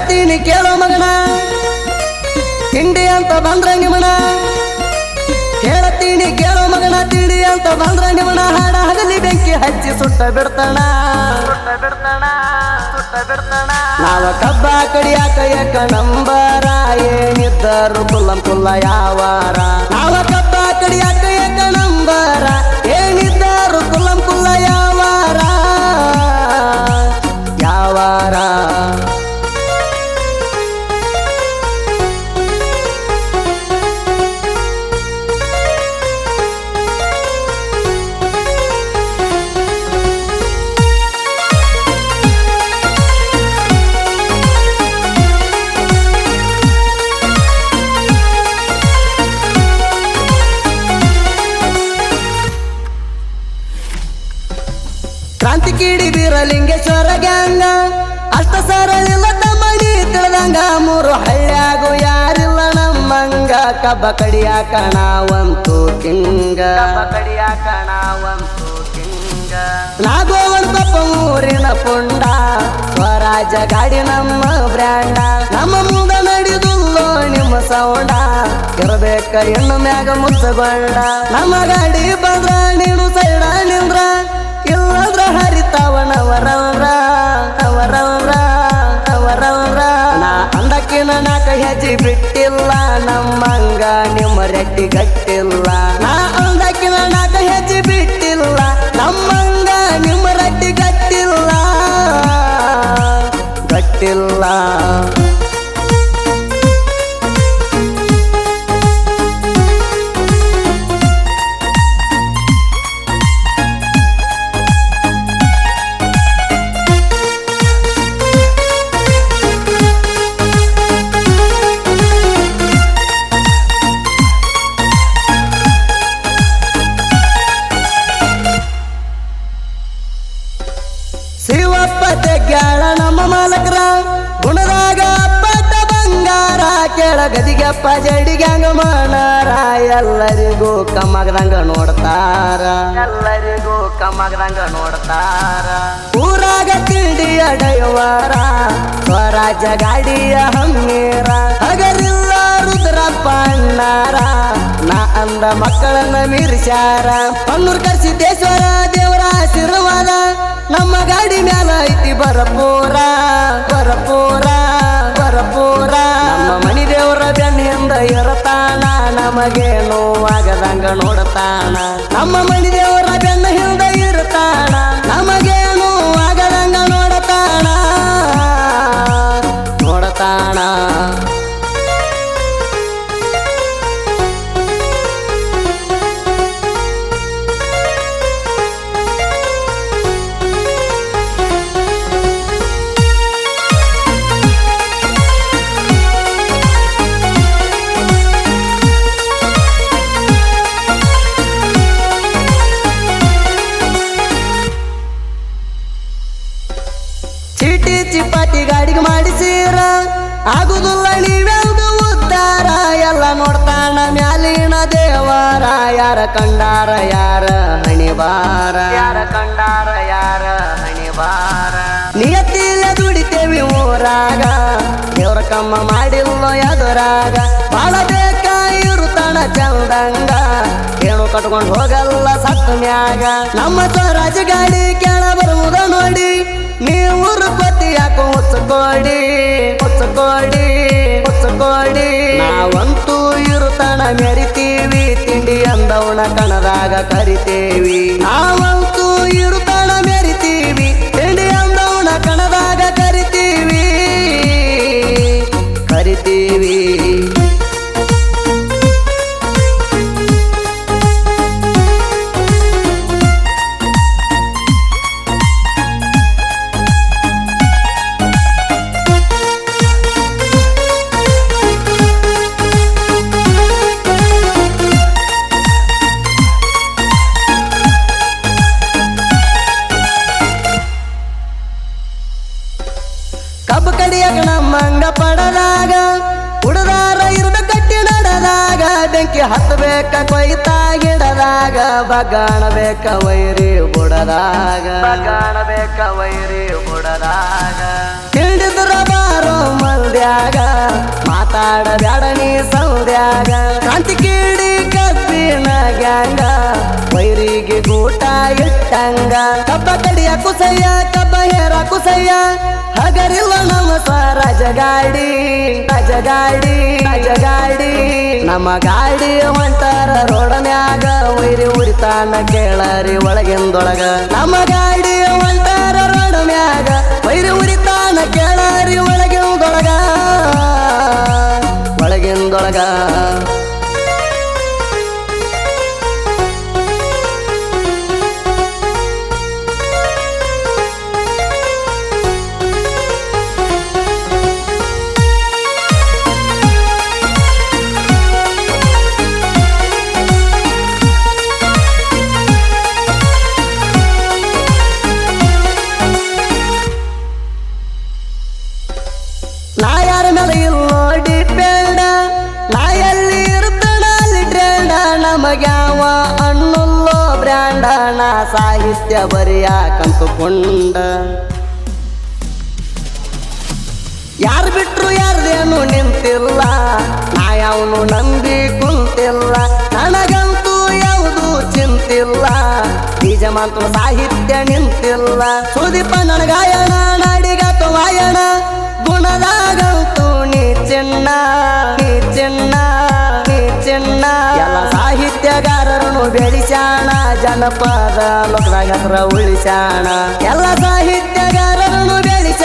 ಹೇಳ್ತೀನಿ ಕೇಳೋ ಮಗನ, ತಿಂಡಿ ಅಂತ ಬಂದ್ರ ನಿಮನ. ಹೇಳ್ತೀನಿ ಕೇಳೋ ಮಗನ, ತಿಂಡಿ ಅಂತ ಬಂದ್ರ ನಿಮನ. ಹಾಡ ಹಗಲಿ ಬೆಂಕಿ ಹಚ್ಚಿ ಸುಟ್ಟ ಬಿಡ್ತಾನ. ನಾವ ಕಬ್ಬ ಕಡಿಯಾಕ ಯಾಕ ನಂಬರ, ಏನಿದ್ದರು ಕುಲ್ಲಂ ಕುಲ್ಲ ಯಾವಾರ. ನಾವ ಕಬ್ಬ ಕಡಿಯಾಕ ಯಾಕ ನಂಬರ, ಏನಿದ್ದರು ಕುಲ್ಲಂ ಕುಲ್ಲ ಯಾವಾರ ಯಾವಾರ. ಕ್ರಾಂತಿ ಕಿಡಿ ಬೀರಲಿಂಗೇಶ್ವರ ಗ್ಯಾಂಗ, ಅಷ್ಟ ಸರಳಿಲ್ಲ ತಮ್ಮಡಿ ತಿಳಿದಂಗ. ಮೂರು ಹಳ್ಳ್ಯಾಗು ಯಾರಿಲ್ಲ ನಮ್ಮಂಗ, ಕಬ್ಬ ಕಡಿಯಾಕ ನಾವಂತೂ ಕಿಂಗ. ನಾಗೋವನ್ ಕೊಪ್ಪ ಊರಿನ ಪುಂಡ, ಸ್ವರಾಜ ಗಾಡಿ ನಮ್ಮ ಬ್ರ್ಯಾಂಡ. ನಮ್ಮ ಮುಂದ ನಡೆದುಲ್ಲೋ ನಿಮ್ಮ ಸೌಂಡ, ಇರಬೇಕ ಇನ್ನು ಮ್ಯಾಗ ಮುಚ್ಚಗೊಂಡ. ನಮ್ಮ ಗಾಡಿ ಬಂದ್ರ ನೀನು ಸೈಡ ನಿಂದ್ರ, ಇಲ್ಲಂದ್ರ ಹರಿತಾವನವರವ್ರ ಅವರವ್ರ ಅವರವ್ರ. ನಾ ಅಂದಕ್ಕಿನ ನಾಕ ಹೆಜ್ಜೆ ಬಿಟ್ಟಿಲ್ಲ, ನಮ್ಮಂಗ ನಿಮ್ಮ ರೆಟ್ಟಿ ಗಟ್ಟಿಲ್ಲ. ನಾ ಅಂದಕ್ಕಿನ ನಾಕ ಹೆಜ್ಜೆ ಬಿಟ್ಟಿಲ್ಲ, ನಮ್ಮಂಗ ನಿಮ್ಮ ರೆಟ್ಟಿ ಗಟ್ಟಿಲ್ಲ ಗಟ್ಟಿಲ್ಲ. ಶಿವಪ್ಪ ತೆಗ್ಯಾಳ ನಮ್ಮ ಮಾಲಕರ, ಗುಣದಾಗ ಅಪ್ಪಟ ಬಂಗಾರ. ಕೆಳ ಗದಿಗೆಪ್ಪ ಜಡಿಗ್ಯಾಂಗ ಮಾಡಾರ, ಎಲ್ಲರಿಗೂ ಕಮ್ಮಗದಂಗ ನೋಡ್ತಾರ. ಎಲ್ಲರಿಗೂ ಕಮ್ಮಗದಂಗ ನೋಡ್ತಾರ. ಊರಾಗ ತಿಂಡಿಯ ಡೈವಾರ, ಸ್ವರಾಜ ಗಾಡಿಯ ಹಮ್ಮೀರ. ಹಗರಿಲ್ಲ ರುದ್ರಪ್ಪ ಅಣ್ಣಾರ, ನಾ ಅಂದ ಮಕ್ಕಳನ್ನ ಮೀರಿಸ್ಯಾರ. ಹೊನ್ನೂರ್ ಕರ್ಸಿದ್ದೇಶ್ವರ ದೇವರ ಆಶೀರ್ವಾದ, ನಮ್ಮ ಗಾಡಿ ಮ್ಯಾಲ ಐತಿ ಬರಪೂರ ಬರಪೂರ ಬರಪೂರ. ನಮ್ಮ ಮನಿ ದೇವರ ಬೆನ್ನಿಂದ ಇರತಾನ, ನಮಗೆ ನೋವಾಗದಂಗ ನೋಡತಾನ. ನಮ್ಮ ಮನಿ ದೇವರ ಬೆನ್ನ ಹಿಂದ ಇರತಾನ, ನಮಗೆ ನೋವಾಗದಂಗ ನೋಡತಾನ ನೋಡತಾನ. ಚೀಟಿ ಚಿಪಾಟಿ ಗಾಡಿಗೆ ಮಾಡಿಸಿರ, ಆಗುದಿಲ್ಲ ನೀವೆಂದು ಉದ್ದಾರ. ಎಲ್ಲ ನೋಡ್ತಾನ ಮ್ಯಾಲಿನ ದೇವರ, ಯಾರ ಕಂಡಾರ ಯಾರ ಹಣಿಬಾರ. ಯಾರ ಕಂಡಾರ ಯಾರ ಹಣಿಬಾರ. ನಿಯತ್ತಿಲ್ಲ ದುಡಿತೇವಿ ಊರಾಗ, ದೇವ್ರ ಕಮ್ಮ ಮಾಡಿಲ್ಲ ಎದುರಾಗ. ಬಾಳ ಬೇಕ ಇರುತ್ತಾನ ಚಂದಂಗ, ಏನು ಕಟ್ಕೊಂಡು ಹೋಗಲ್ಲ ಸತ್ತ ಮ್ಯಾಗ. ನಮ್ಮ ಸ್ವರಾಜ ಗಾಡಿ ಕೆಳ ಬರುವುದ ನೋಡಿ, ನೀವರು ಕೊತ್ತಿ ಯಾಕೋ ಹೊಚ್ಚಕೋಡಿ ಹೊಚ್ಚಕೋಡಿ ಹೊಚ್ಚಕೋಡಿ. ನಾವಂತೂ ಇರುತ್ತಾನ ಮೆರಿತೀವಿ, ತಿಂಡಿ ಅಂದವನ ಕಣದಾಗ ಕರಿತೇವಿ. ನಾವಂತೂ ಇರುತ್ತಾನ ಮೆರಿತೀವಿ, ತಿಂಡಿ ಅಂದವನ ಕಣದಾಗ ಕರಿತೀವಿ ಕರಿತೀವಿ. ಕಬ್ಬು ಕಡಿಯಾಕ ನಮ್ಮಂಗ ಪಡದಾಗ, ಹುಡುದಾರ ಇರ್ಬೇಕಟ್ಟಿ ನಡೆದಾಗ. ಬೆಂಕಿ ಹತ್ತಬೇಕ ಕೊಯ್ತಾ ಗಿಡದಾಗ, ಬಗಾಣಬೇಕ ವೈರಿ ಬುಡದಾಗ. ಬಗಾಣಬೇಕ ನಾಯಕ ವೈರಿ ಬುಡದಾಗ ಹಿಡಿದ್ರ ಬಾರೋ ಮಂದ್ಯಾಗ ಮಾತಾಡಬ್ಯಾಡ ನೀ ಸೌದ್ಯಾಗ ಕಾಂತಿ ಕೀಡಿ ಕಬ್ಬಿನ ಗ್ಯಾಂಗ ವೈರಿಗೆ ಗೂಟ ಇಟ್ಟಂಗ ಕಬ್ಬ ಕಡಿಯ ಕುಸಯ್ಯ ಕಬ್ಬ ಹೇರ ಕುಸಯ್ಯ ಹಗರಿಲ್ಲ ನಮ್ಮ ಸ್ವರಾಜಗಾಡಿ ರಾಜಗಾಡಿ ರಾಜಗಾಡಿ ನಮ್ಮ ಗಾಡಿ ಹೊಂಟಾರ ರೋಡನ್ಯಾಗ ವೈರಿ ಉರಿತಾನ ಕೇಳರಿ ಒಳಗಿಂದೊಳಗ ನಮ್ಮ ಗಾಡಿ ಹೊಂಟಾರ ರೋಡನ್ಯಾಗ ವೈರಿ ಉರಿತಾನ ಕೇಳರಿ ಒಳಗಿಂದೊಳಗ ಒಳಗಿಂದೊಳಗ ನಾ ಯಾರ ಮೇಲೆ ಇಲ್ಲೋ ಡಿಪೆಂಡ ನಾ ಎಲ್ಲಿ ಇರ್ತಣ ಅಲ್ಲಿ ಟ್ರೆಂಡ ನಮಗ್ಯಾವ ಅನ್ನುಲ್ಲೋ ಬ್ರ್ಯಾಂಡ ನಾ ಸಾಹಿತ್ಯ ಬರೆಯಾಕಂತುಕೊಂಡ ಯಾರು ಬಿಟ್ರು ಯಾರ್ದೇನು ನಿಂತಿಲ್ಲ ನಾ ಯಾವನು ನಂಬಿ ಕುಂತಿಲ್ಲ ನನಗಂತೂ ಯಾವುದು ಚಿಂತಿಲ್ಲ ಬೀಜ ಮಾತ್ರ ಸಾಹಿತ್ಯ ನಿಂತಿಲ್ಲ ಸುದೀಪ ನನಗಾಯಣ ನಾಡಿಗಾತು ವಾಯಣ ಗುಣದಾಗಂತೂ ನೀ ಚಿನ್ನ ನೀ ಚಿನ್ನ ನೀ ಚಿನ್ನ ಎಲ್ಲ ಸಾಹಿತ್ಯಗಾರರನ್ನು ಬೆಳಿಸ್ಯಾಣ ಜನಪದ ಲೋಕದಾಗ ಹೆಸರ ಉಳಿಸ್ಯಾಣ ಎಲ್ಲ ಸಾಹಿತ್ಯಗಾರರನ್ನು ಬೆಳಿಸ್ಯಾಣ